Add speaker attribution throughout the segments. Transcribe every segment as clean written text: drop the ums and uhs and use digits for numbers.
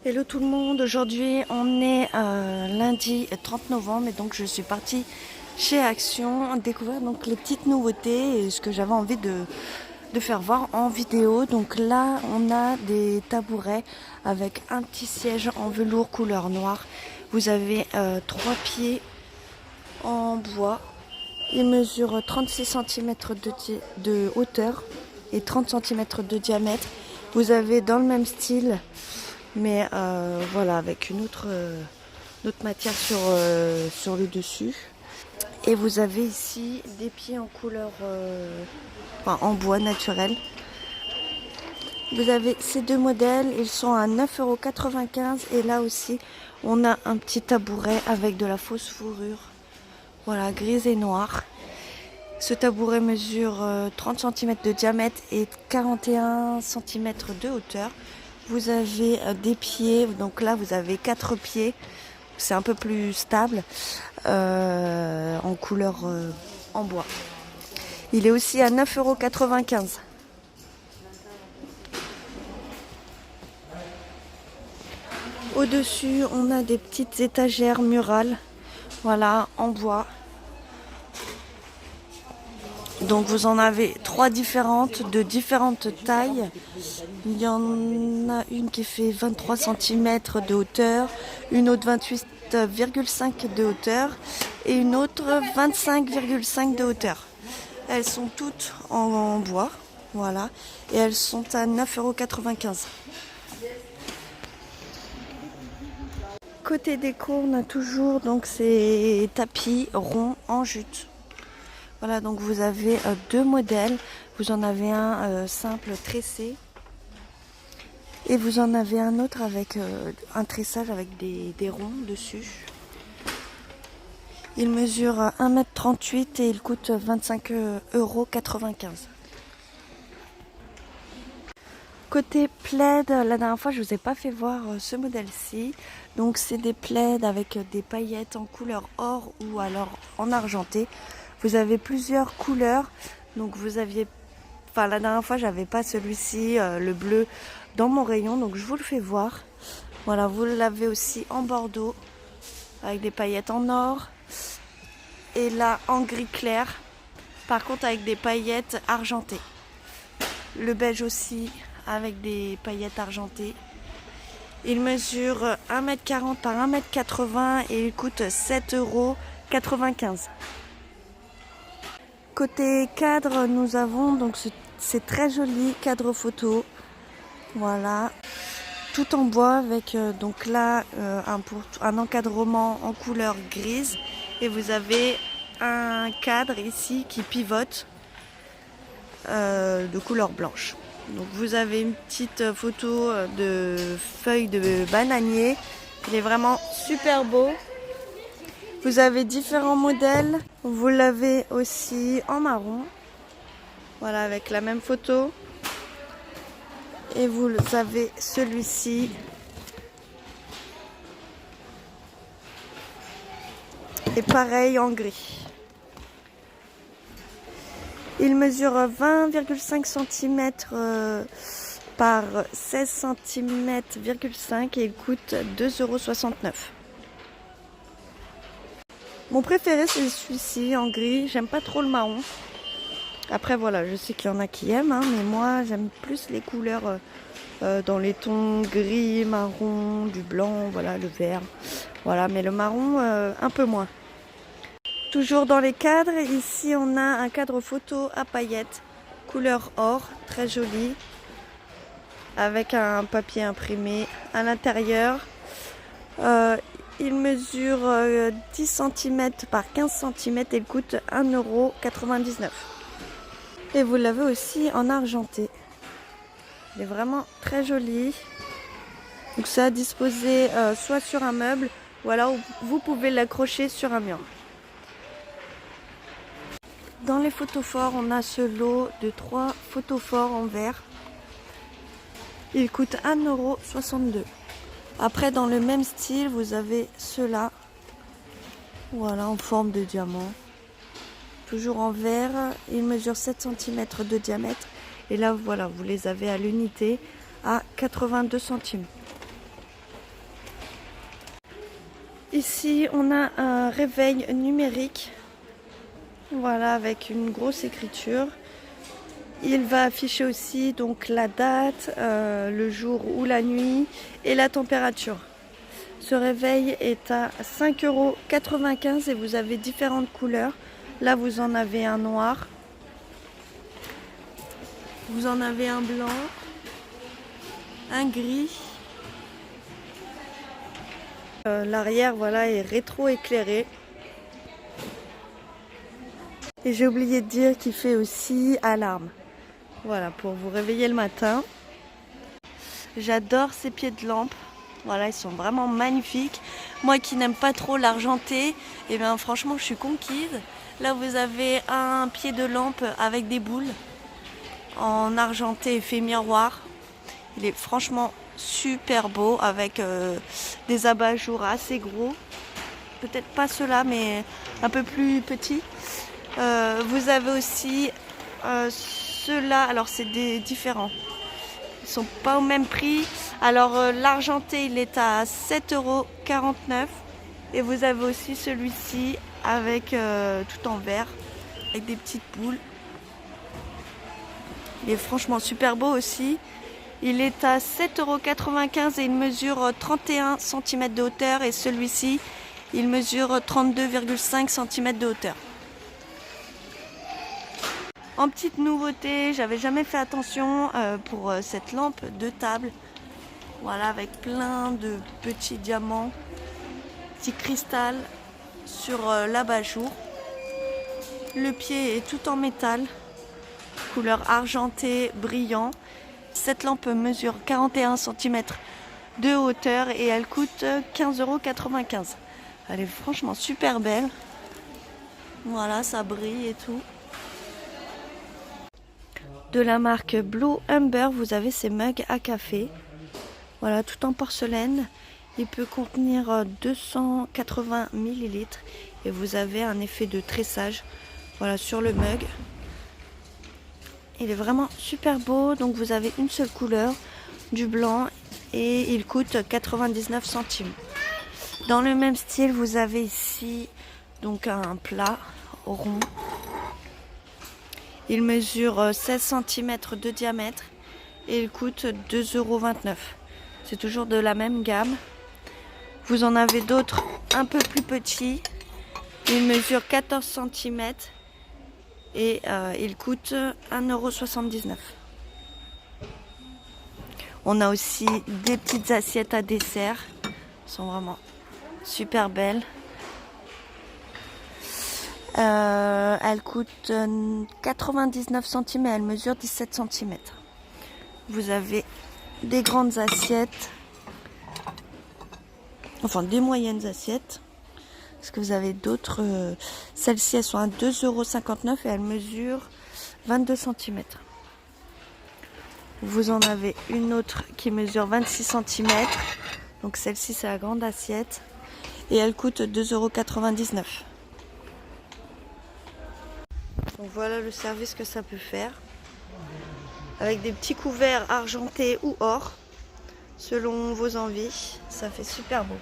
Speaker 1: Hello tout le monde, aujourd'hui on est lundi 30 novembre et donc je suis partie chez Action découvrir donc les petites nouveautés et ce que j'avais envie de faire voir en vidéo. Donc là on a des tabourets avec un petit siège en velours couleur noire. Vous avez 3 pieds en bois. Il mesure 36 cm de hauteur et 30 cm de diamètre. Vous avez dans le même style mais voilà, avec une autre matière sur le dessus. Et vous avez ici des pieds en couleur en bois naturel. Vous avez ces deux modèles, ils sont à 9,95 € et là aussi on a un petit tabouret avec de la fausse fourrure, voilà, grise et noire. Ce tabouret mesure 30 cm de diamètre et 41 cm de hauteur. Vous avez des pieds, donc là vous avez 4 pieds, c'est un peu plus stable, en couleur en bois. Il est aussi à 9,95 €. Au-dessus, on a des petites étagères murales, voilà, en bois. Donc vous en avez 3 différentes, de différentes tailles. Il y en a une qui fait 23 cm de hauteur, une autre 28,5 de hauteur et une autre 25,5 de hauteur. Elles sont toutes en bois, voilà, et elles sont à 9,95 €. Côté déco, on a toujours donc ces tapis ronds en jute. Voilà, donc vous avez deux modèles. Vous en avez un simple tressé et vous en avez un autre avec un tressage avec des ronds dessus. Il mesure 1,38 m et il coûte 25,95 €. Côté plaid, la dernière fois je vous ai pas fait voir ce modèle-ci. Donc c'est des plaids avec des paillettes en couleur or ou alors en argenté. Vous avez plusieurs couleurs. Donc vous aviez, enfin la dernière fois j'avais pas celui-ci, le bleu, dans mon rayon. Donc je vous le fais voir. Voilà, vous l'avez aussi en bordeaux avec des paillettes en or. Et là en gris clair. Par contre avec des paillettes argentées. Le beige aussi avec des paillettes argentées. Il mesure 1,40 m par 1,80 m et il coûte 7,95 €. Côté cadre, nous avons donc c'est très joli cadre photo. Voilà, tout en bois avec donc là un encadrement en couleur grise et vous avez un cadre ici qui pivote de couleur blanche. Donc vous avez une petite photo de feuilles de bananier. Il est vraiment super beau. Vous avez différents modèles. Vous l'avez aussi en marron. Voilà, avec la même photo. Et vous avez celui-ci. Et pareil en gris. Il mesure 20,5 cm par 16 cm,5 et il coûte 2,69 €. Mon préféré c'est celui-ci en gris, j'aime pas trop le marron. Après voilà, je sais qu'il y en a qui aiment, hein, mais moi j'aime plus les couleurs dans les tons gris, marron, du blanc, voilà, le vert. Voilà, mais le marron un peu moins. Toujours dans les cadres, ici on a un cadre photo à paillettes, couleur or, très joli, avec un papier imprimé à l'intérieur. Il mesure 10 cm par 15 cm et il coûte 1,99 €. Et vous l'avez aussi en argenté. Il est vraiment très joli. Donc c'est à disposer soit sur un meuble ou alors vous pouvez l'accrocher sur un mur. Dans les photophores, on a ce lot de 3 photophores en verre. Il coûte 1,62 €. Après, dans le même style, vous avez ceux-là. Voilà, en forme de diamant. Toujours en verre. Il mesure 7 cm de diamètre. Et là, voilà, vous les avez à l'unité à 82 centimes. Ici, on a un réveil numérique. Voilà, avec une grosse écriture. Il va afficher aussi donc la date, le jour ou la nuit et la température. Ce réveil est à 5,95 € et vous avez différentes couleurs. Là, vous en avez un noir. Vous en avez un blanc, un gris. L'arrière, voilà, est rétro-éclairé. Et j'ai oublié de dire qu'il fait aussi alarme. Voilà, pour vous réveiller le matin. J'adore ces pieds de lampe. Voilà, ils sont vraiment magnifiques. Moi qui n'aime pas trop l'argenté, et bien franchement, je suis conquise. Là, vous avez un pied de lampe avec des boules en argenté effet miroir. Il est franchement super beau avec des abat-jours assez gros. Peut-être pas ceux-là, mais un peu plus petits. Vous avez aussi ceux-là, alors c'est des différents. Ils sont pas au même prix. Alors l'argenté, il est à 7,49 € et vous avez aussi celui-ci avec tout en verre avec des petites boules. Il est franchement super beau aussi. Il est à 7,95 € et il mesure 31 cm de hauteur et celui-ci, il mesure 32,5 cm de hauteur. En petite nouveauté, j'avais jamais fait attention pour cette lampe de table. Voilà, avec plein de petits diamants, petits cristal sur l'abat-jour. Le pied est tout en métal, couleur argenté brillant. Cette lampe mesure 41 cm de hauteur et elle coûte 15,95 €. Elle est franchement super belle. Voilà, ça brille et tout. De la marque Blue Amber, vous avez ces mugs à café. Voilà, tout en porcelaine. Il peut contenir 280 ml et vous avez un effet de tressage, voilà, sur le mug. Il est vraiment super beau, donc vous avez une seule couleur, du blanc, et il coûte 99 centimes. Dans le même style, vous avez ici donc un plat rond. Il mesure 16 cm de diamètre et il coûte 2,29 €. C'est toujours de la même gamme. Vous en avez d'autres un peu plus petits. Il mesure 14 cm et il coûte 1,79 €. On a aussi des petites assiettes à dessert. Elles sont vraiment super belles. Elle coûte 99 centimes et elle mesure 17 cm. Vous avez des grandes assiettes, enfin des moyennes assiettes. Parce que vous avez d'autres. Celles-ci, elles sont à 2,59 € et elles mesurent 22 cm. Vous en avez une autre qui mesure 26 cm. Donc celle-ci, c'est la grande assiette. Et elle coûte 2,99 €. Donc voilà le service que ça peut faire. Avec des petits couverts argentés ou or. Selon vos envies. Ça fait super beau.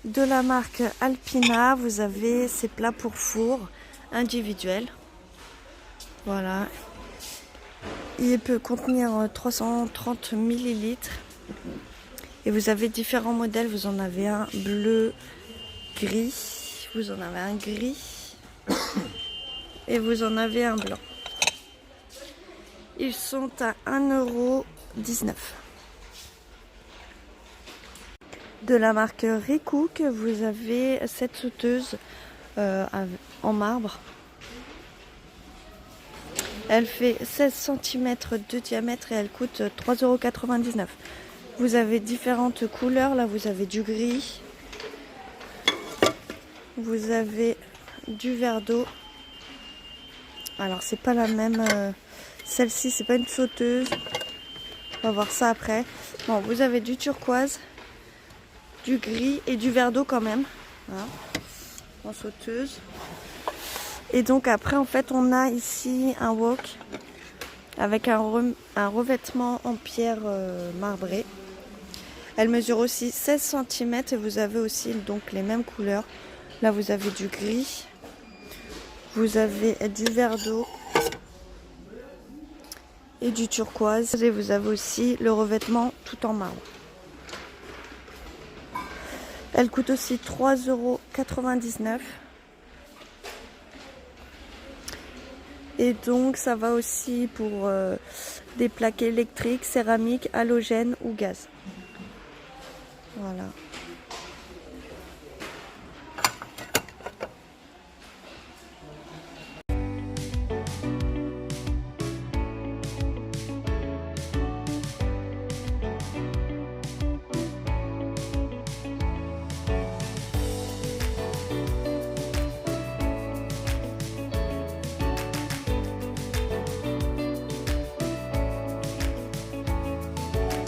Speaker 1: De la marque Alpina, vous avez ces plats pour four individuels. Voilà. Il peut contenir 330 ml. Et vous avez différents modèles. Vous en avez un bleu, gris. Vous en avez un gris. Et vous en avez un blanc. Ils sont à 1,19 €. De la marque Recook, vous avez cette sauteuse en marbre. Elle fait 16 cm de diamètre et elle coûte 3,99 €. Vous avez différentes couleurs. Là, vous avez du gris. Vous avez du verre d'eau. Alors, c'est pas la même. Celle-ci, c'est pas une sauteuse. On va voir ça après. Bon, vous avez du turquoise, du gris et du verre d'eau quand même. Voilà. En sauteuse. Et donc après, en fait, on a ici un wok avec un revêtement en pierre marbrée. Elle mesure aussi 16 cm et vous avez aussi donc les mêmes couleurs. Là vous avez du gris, vous avez du vert d'eau et du turquoise. Et vous avez aussi le revêtement tout en marbre. Elle coûte aussi 3,99 €. Et donc ça va aussi pour des plaques électriques, céramiques, halogènes ou gaz. Voilà.